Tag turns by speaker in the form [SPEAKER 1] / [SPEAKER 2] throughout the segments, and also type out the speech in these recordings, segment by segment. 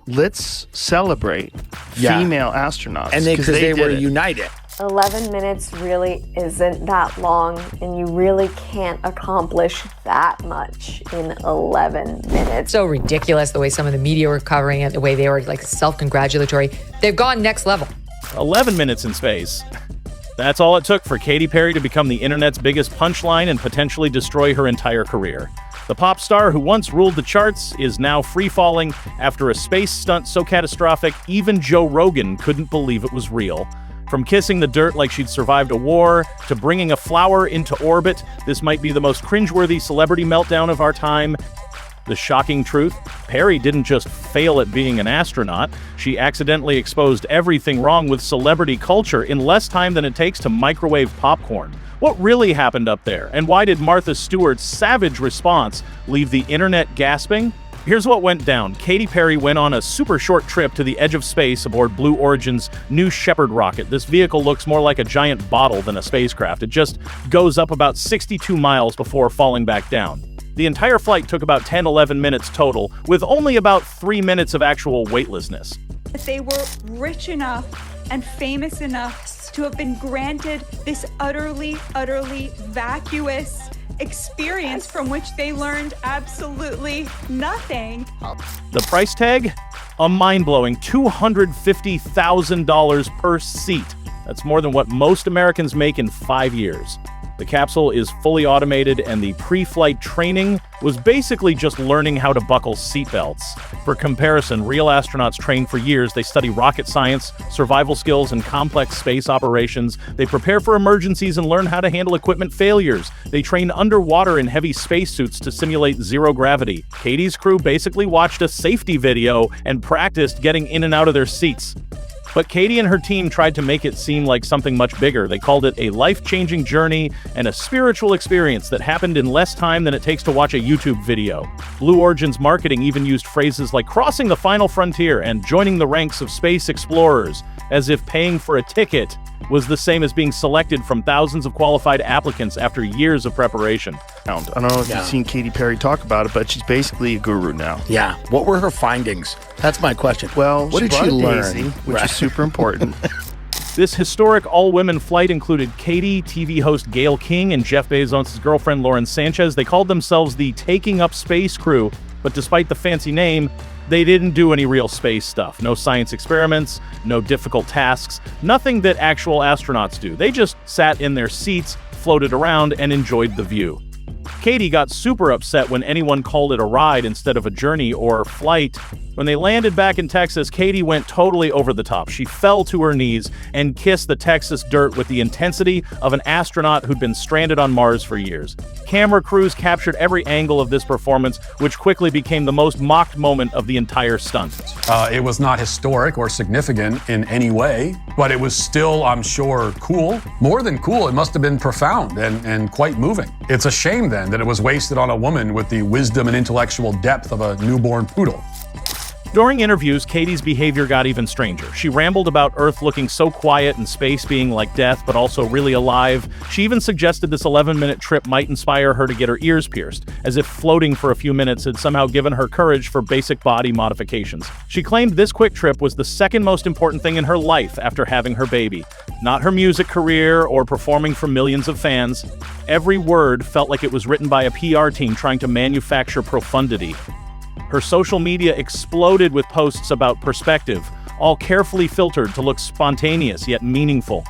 [SPEAKER 1] let's celebrate female astronauts.
[SPEAKER 2] And because they were united.
[SPEAKER 3] 11 minutes really isn't that long, and you really can't accomplish that much in 11 minutes.
[SPEAKER 4] So ridiculous the way some of the media were covering it, the way they were like self-congratulatory. They've gone next level.
[SPEAKER 5] 11 minutes in space. That's all it took for Katy Perry to become the internet's biggest punchline and potentially destroy her entire career. The pop star who once ruled the charts is now free-falling after a space stunt so catastrophic even Joe Rogan couldn't believe it was real. From kissing the dirt like she'd survived a war, to bringing a flower into orbit, this might be the most cringe-worthy celebrity meltdown of our time. The shocking truth? Perry didn't just fail at being an astronaut, she accidentally exposed everything wrong with celebrity culture in less time than it takes to microwave popcorn. What really happened up there, and why did Martha Stewart's savage response leave the internet gasping? Here's what went down. Katy Perry went on a super short trip to the edge of space aboard Blue Origin's New Shepard rocket. This vehicle looks more like a giant bottle than a spacecraft. It just goes up about 62 miles before falling back down. The entire flight took about 10-11 minutes total, with only about 3 minutes of actual weightlessness.
[SPEAKER 6] They were rich enough and famous enough to have been granted this utterly vacuous experience from which they learned absolutely nothing.
[SPEAKER 5] The price tag? A mind-blowing $250,000 per seat. That's more than what most Americans make in 5 years. The capsule is fully automated, and the pre-flight training was basically just learning how to buckle seatbelts. For comparison, real astronauts train for years. They study rocket science, survival skills, and complex space operations. They prepare for emergencies and learn how to handle equipment failures. They train underwater in heavy spacesuits to simulate zero gravity. Katy's crew basically watched a safety video and practiced getting in and out of their seats. But Katy and her team tried to make it seem like something much bigger. They called it a life-changing journey and a spiritual experience that happened in less time than it takes to watch a YouTube video. Blue Origin's marketing even used phrases like crossing the final frontier and joining the ranks of space explorers, as if paying for a ticket was the same as being selected from thousands of qualified applicants after years of preparation.
[SPEAKER 1] I don't know if you've seen Katy Perry talk about it, but she's basically a guru now.
[SPEAKER 2] Yeah. What were her findings? That's my question.
[SPEAKER 1] Well,
[SPEAKER 2] what
[SPEAKER 1] she
[SPEAKER 2] did
[SPEAKER 1] brought
[SPEAKER 2] she
[SPEAKER 1] a
[SPEAKER 2] learn?
[SPEAKER 1] daisy, which is super important.
[SPEAKER 5] This historic all-women flight included Katy, TV host Gayle King, and Jeff Bezos' girlfriend Lauren Sanchez. They called themselves the Taking Up Space Crew, but despite the fancy name, they didn't do any real space stuff. No science experiments, no difficult tasks, nothing that actual astronauts do. They just sat in their seats, floated around, and enjoyed the view. Katy got super upset when anyone called it a ride instead of a journey or flight. When they landed back in Texas, Katy went totally over the top. She fell to her knees and kissed the Texas dirt with the intensity of an astronaut who'd been stranded on Mars for years. Camera crews captured every angle of this performance, which quickly became the most mocked moment of the entire stunt.
[SPEAKER 7] It was not historic or significant in any way, but it was still, I'm sure, cool. More than cool, it must have been profound and quite moving. It's a shame then that it was wasted on a woman with the wisdom and intellectual depth of a newborn poodle.
[SPEAKER 5] During interviews, Katy's behavior got even stranger. She rambled about Earth looking so quiet and space being like death, but also really alive. She even suggested this 11-minute trip might inspire her to get her ears pierced, as if floating for a few minutes had somehow given her courage for basic body modifications. She claimed this quick trip was the second most important thing in her life after having her baby. Not her music career or performing for millions of fans. Every word felt like it was written by a PR team trying to manufacture profundity. Her social media exploded with posts about perspective, all carefully filtered to look spontaneous yet meaningful.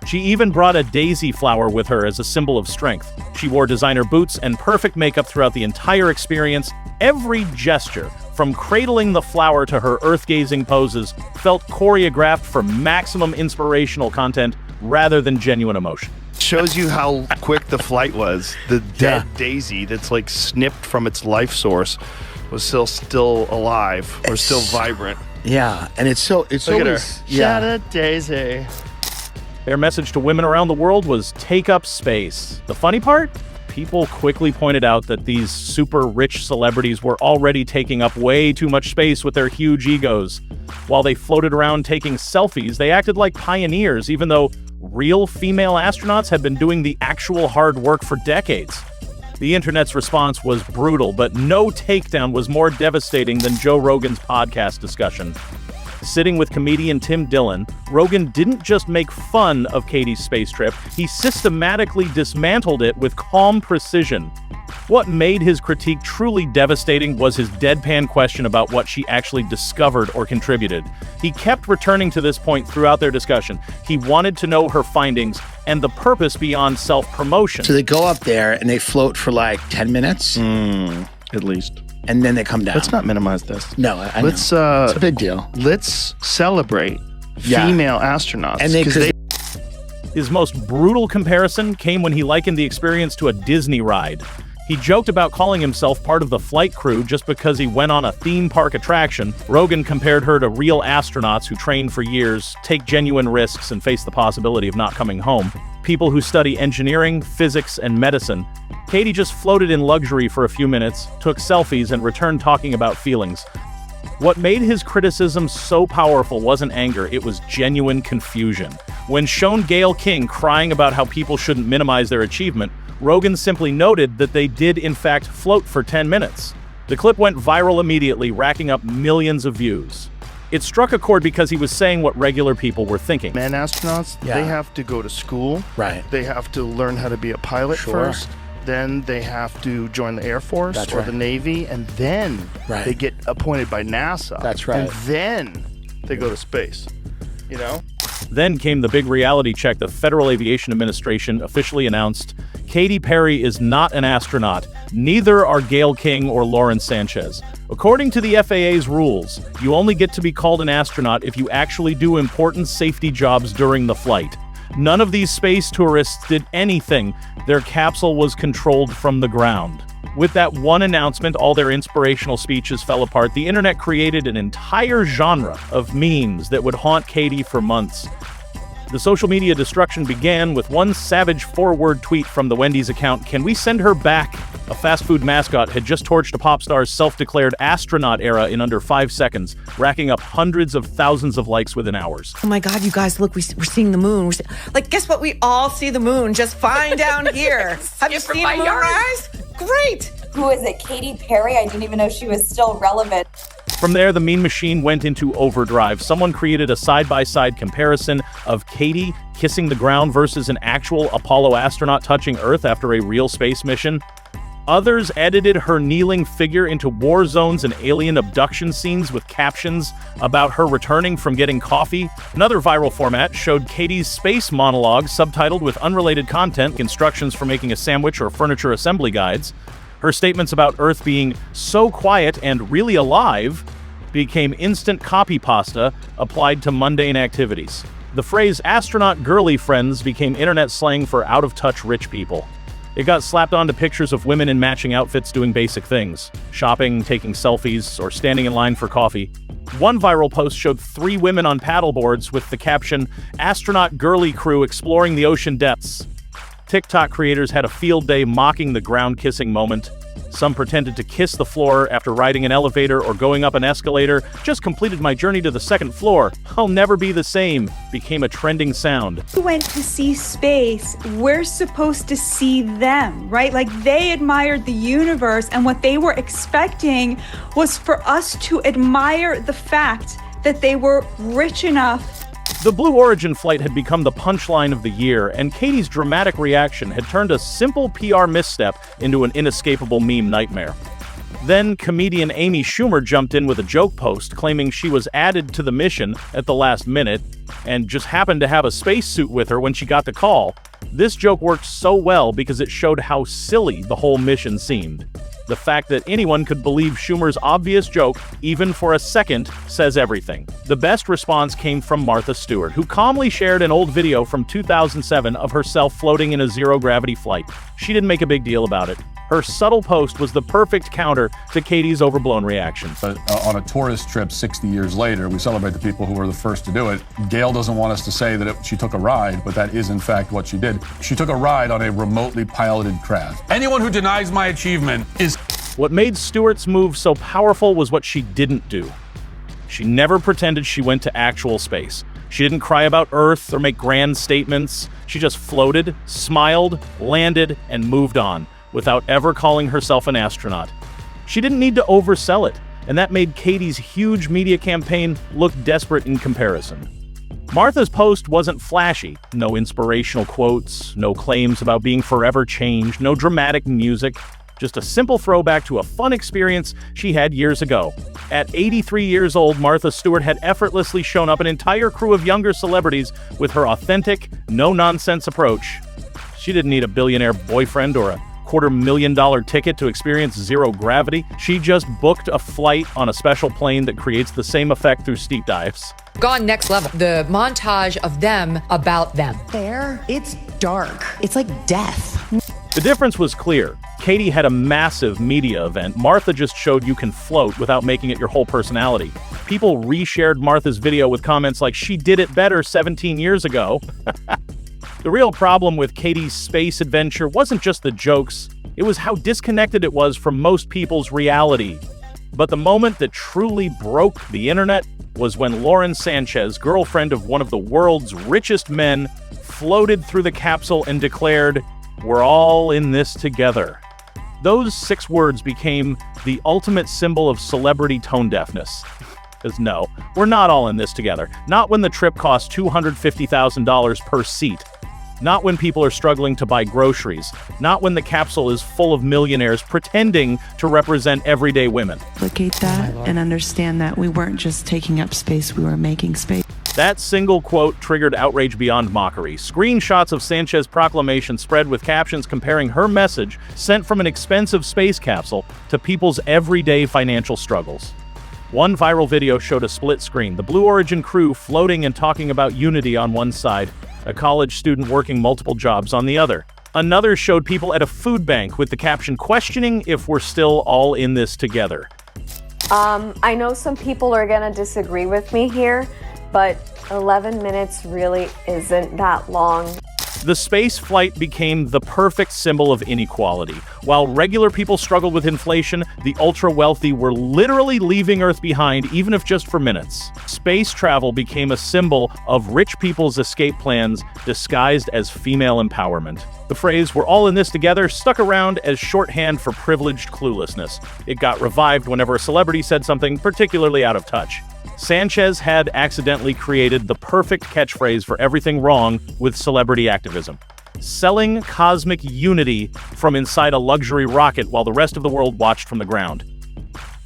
[SPEAKER 5] She even brought a daisy flower with her as a symbol of strength. She wore designer boots and perfect makeup throughout the entire experience. Every gesture, from cradling the flower to her earth-gazing poses, felt choreographed for maximum inspirational content rather than genuine emotion.
[SPEAKER 1] Shows you how quick the flight was. The dead daisy that's like snipped from its life source was still alive or still vibrant.
[SPEAKER 2] Yeah, and it's
[SPEAKER 1] Look
[SPEAKER 2] always
[SPEAKER 1] at her. Shout out Daisy.
[SPEAKER 5] Their message to women around the world was take up space. The funny part? People quickly pointed out that these super rich celebrities were already taking up way too much space with their huge egos. While they floated around taking selfies, they acted like pioneers, even though real female astronauts had been doing the actual hard work for decades. The internet's response was brutal, but no takedown was more devastating than Joe Rogan's podcast discussion. Sitting with comedian Tim Dillon, Rogan didn't just make fun of Katy's space trip, he systematically dismantled it with calm precision. What made his critique truly devastating was his deadpan question about what she actually discovered or contributed. He kept returning to this point throughout their discussion. He wanted to know her findings and the purpose beyond self-promotion.
[SPEAKER 2] So they go up there and they float for like 10 minutes?
[SPEAKER 1] At least.
[SPEAKER 2] And then they come down.
[SPEAKER 1] Let's not minimize this.
[SPEAKER 2] No, I know. It's a big deal.
[SPEAKER 1] Let's celebrate female astronauts.
[SPEAKER 2] And
[SPEAKER 5] His most brutal comparison came when he likened the experience to a Disney ride. He joked about calling himself part of the flight crew just because he went on a theme park attraction. Rogan compared her to real astronauts who train for years, take genuine risks, and face the possibility of not coming home. People who study engineering, physics, and medicine. Katy just floated in luxury for a few minutes, took selfies, and returned talking about feelings. What made his criticism so powerful wasn't anger, it was genuine confusion. When shown Gayle King crying about how people shouldn't minimize their achievement, Rogan simply noted that they did in fact float for 10 minutes. The clip went viral immediately, racking up millions of views. It struck a chord because he was saying what regular people were thinking.
[SPEAKER 1] Men astronauts, they have to go to school.
[SPEAKER 2] Right.
[SPEAKER 1] They have to learn how to be a pilot first. Then they have to join the Air Force or the Navy, and then they get appointed by NASA.
[SPEAKER 2] That's right.
[SPEAKER 1] And then they go to space, you know?
[SPEAKER 5] Then came the big reality check. The Federal Aviation Administration officially announced Katy Perry is not an astronaut. Neither are Gayle King or Lauren Sanchez. According to the FAA's rules, you only get to be called an astronaut if you actually do important safety jobs during the flight. None of these space tourists did anything. Their capsule was controlled from the ground. With that one announcement, all their inspirational speeches fell apart. The internet created an entire genre of memes that would haunt Katy for months. The social media destruction began with one savage 4-word tweet from the Wendy's account, "Can we send her back?" A fast food mascot had just torched a pop star's self-declared astronaut era in under 5 seconds, racking up hundreds of thousands of likes within hours.
[SPEAKER 8] Oh my God, you guys, look, we're seeing the moon. Guess what? We all see the moon just fine down here. Have you seen a moonrise? Great.
[SPEAKER 9] Who is it? Katy Perry? I didn't even know she was still relevant.
[SPEAKER 5] From there, the meme machine went into overdrive. Someone created a side-by-side comparison of Katy kissing the ground versus an actual Apollo astronaut touching Earth after a real space mission. Others edited her kneeling figure into war zones and alien abduction scenes with captions about her returning from getting coffee. Another viral format showed Katy's space monologue subtitled with unrelated content, instructions for making a sandwich or furniture assembly guides. Her statements about Earth being so quiet and really alive became instant copy pasta applied to mundane activities. The phrase astronaut girly friends became internet slang for out-of-touch rich people. It got slapped onto pictures of women in matching outfits doing basic things, shopping, taking selfies, or standing in line for coffee. One viral post showed 3 women on paddleboards with the caption, "Astronaut girly crew exploring the ocean depths." TikTok creators had a field day mocking the ground-kissing moment. Some pretended to kiss the floor after riding an elevator or going up an escalator. "Just completed my journey to the 2nd floor. I'll never be the same," became a trending sound.
[SPEAKER 6] We went to see space. We're supposed to see them, right? Like, they admired the universe, and what they were expecting was for us to admire the fact that they were rich enough.
[SPEAKER 5] The Blue Origin flight had become the punchline of the year, and Katy's dramatic reaction had turned a simple PR misstep into an inescapable meme nightmare. Then comedian Amy Schumer jumped in with a joke post claiming she was added to the mission at the last minute and just happened to have a spacesuit with her when she got the call. This joke worked so well because it showed how silly the whole mission seemed. The fact that anyone could believe Schumer's obvious joke, even for a second, says everything. The best response came from Martha Stewart, who calmly shared an old video from 2007 of herself floating in a zero-gravity flight. She didn't make a big deal about it. Her subtle post was the perfect counter to Katy's overblown reaction.
[SPEAKER 7] On a tourist trip 60 years later, we celebrate the people who were the first to do it. Gayle doesn't want us to say that she took a ride, but that is in fact what she did. She took a ride on a remotely piloted craft. Anyone who denies my achievement is...
[SPEAKER 5] What made Stewart's move so powerful was what she didn't do. She never pretended she went to actual space. She didn't cry about Earth or make grand statements. She just floated, smiled, landed, and moved on. without ever calling herself an astronaut. She didn't need to oversell it, and that made Katy's huge media campaign look desperate in comparison. Martha's post wasn't flashy. No inspirational quotes, no claims about being forever changed, no dramatic music. Just a simple throwback to a fun experience she had years ago. At 83 years old, Martha Stewart had effortlessly shown up an entire crew of younger celebrities with her authentic, no-nonsense approach. She didn't need a billionaire boyfriend or a $250,000 ticket to experience zero gravity. She just booked a flight on a special plane that creates the same effect through steep dives.
[SPEAKER 4] Gone next level. The montage of them about them.
[SPEAKER 8] There, it's dark. It's like death.
[SPEAKER 5] The difference was clear. Katy had a massive media event. Martha just showed you can float without making it your whole personality. People reshared Martha's video with comments like, "She did it better 17 years ago." The real problem with Katy's space adventure wasn't just the jokes, it was how disconnected it was from most people's reality. But the moment that truly broke the internet was when Lauren Sanchez, girlfriend of one of the world's richest men, floated through the capsule and declared, "We're all in this together." Those 6 words became the ultimate symbol of celebrity tone deafness. Because no, we're not all in this together. Not when the trip costs $250,000 per seat. Not when people are struggling to buy groceries. Not when the capsule is full of millionaires pretending to represent everyday women.
[SPEAKER 10] Replicate that and understand that we weren't just taking up space, we were making space.
[SPEAKER 5] That single quote triggered outrage beyond mockery. Screenshots of Sanchez's proclamation spread with captions comparing her message sent from an expensive space capsule to people's everyday financial struggles. One viral video showed a split screen, the Blue Origin crew floating and talking about unity on one side, a college student working multiple jobs on the other. Another showed people at a food bank with the caption questioning if we're still all in this together.
[SPEAKER 3] I know some people are gonna disagree with me here, but 11 minutes really isn't that long.
[SPEAKER 5] The space flight became the perfect symbol of inequality. While regular people struggled with inflation, the ultra-wealthy were literally leaving Earth behind, even if just for minutes. Space travel became a symbol of rich people's escape plans disguised as female empowerment. The phrase, "we're all in this together," stuck around as shorthand for privileged cluelessness. It got revived whenever a celebrity said something particularly out of touch. Sanchez had accidentally created the perfect catchphrase for everything wrong with celebrity activism. Selling cosmic unity from inside a luxury rocket while the rest of the world watched from the ground.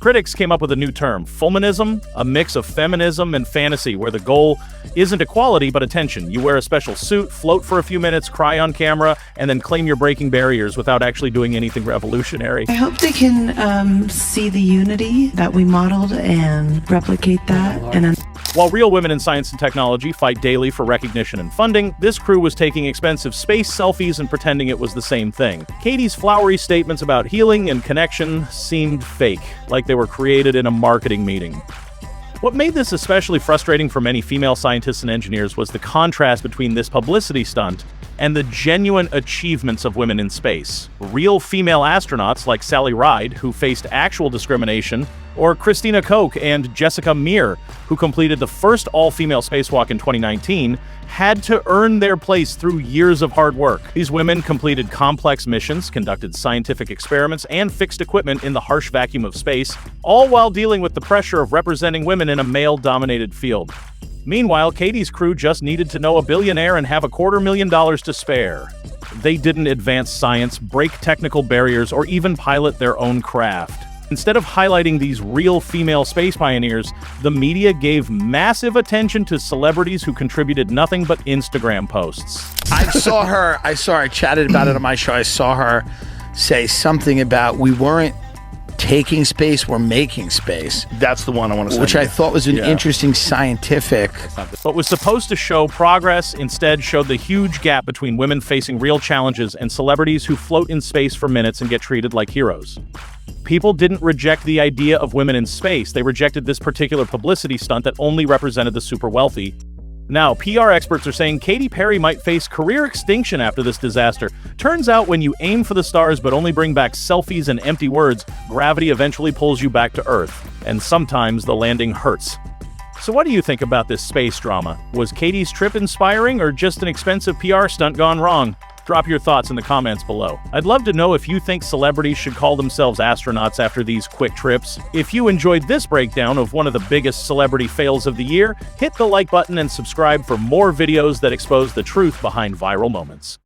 [SPEAKER 5] Critics came up with a new term, fulmanism, a mix of feminism and fantasy where the goal isn't equality but attention. You wear a special suit, float for a few minutes, cry on camera, and then claim you're breaking barriers without actually doing anything revolutionary.
[SPEAKER 10] I hope they can see the unity that we modeled and replicate that.
[SPEAKER 5] While real women in science and technology fight daily for recognition and funding, this crew was taking expensive space selfies and pretending it was the same thing. Katy's flowery statements about healing and connection seemed fake, like they were created in a marketing meeting. What made this especially frustrating for many female scientists and engineers was the contrast between this publicity stunt and the genuine achievements of women in space. Real female astronauts like Sally Ride, who faced actual discrimination, or Christina Koch and Jessica Meir, who completed the first all-female spacewalk in 2019, had to earn their place through years of hard work. These women completed complex missions, conducted scientific experiments, and fixed equipment in the harsh vacuum of space, all while dealing with the pressure of representing women in a male-dominated field. Meanwhile, Katy's crew just needed to know a billionaire and have $250,000 to spare. They didn't advance science, break technical barriers, or even pilot their own craft. Instead of highlighting these real female space pioneers, the media gave massive attention to celebrities who contributed nothing but Instagram posts.
[SPEAKER 2] I chatted about it on my show. I saw her say something about we weren't taking space, we're making space.
[SPEAKER 1] That's the one I want to say.
[SPEAKER 2] Which I thought was an interesting scientific.
[SPEAKER 5] What was supposed to show progress instead showed the huge gap between women facing real challenges and celebrities who float in space for minutes and get treated like heroes. People didn't reject the idea of women in space. They rejected this particular publicity stunt that only represented the super wealthy. Now, PR experts are saying Katy Perry might face career extinction after this disaster. Turns out when you aim for the stars but only bring back selfies and empty words, gravity eventually pulls you back to Earth. And sometimes the landing hurts. So what do you think about this space drama? Was Katy's trip inspiring or just an expensive PR stunt gone wrong? Drop your thoughts in the comments below. I'd love to know if you think celebrities should call themselves astronauts after these quick trips. If you enjoyed this breakdown of one of the biggest celebrity fails of the year, hit the like button and subscribe for more videos that expose the truth behind viral moments.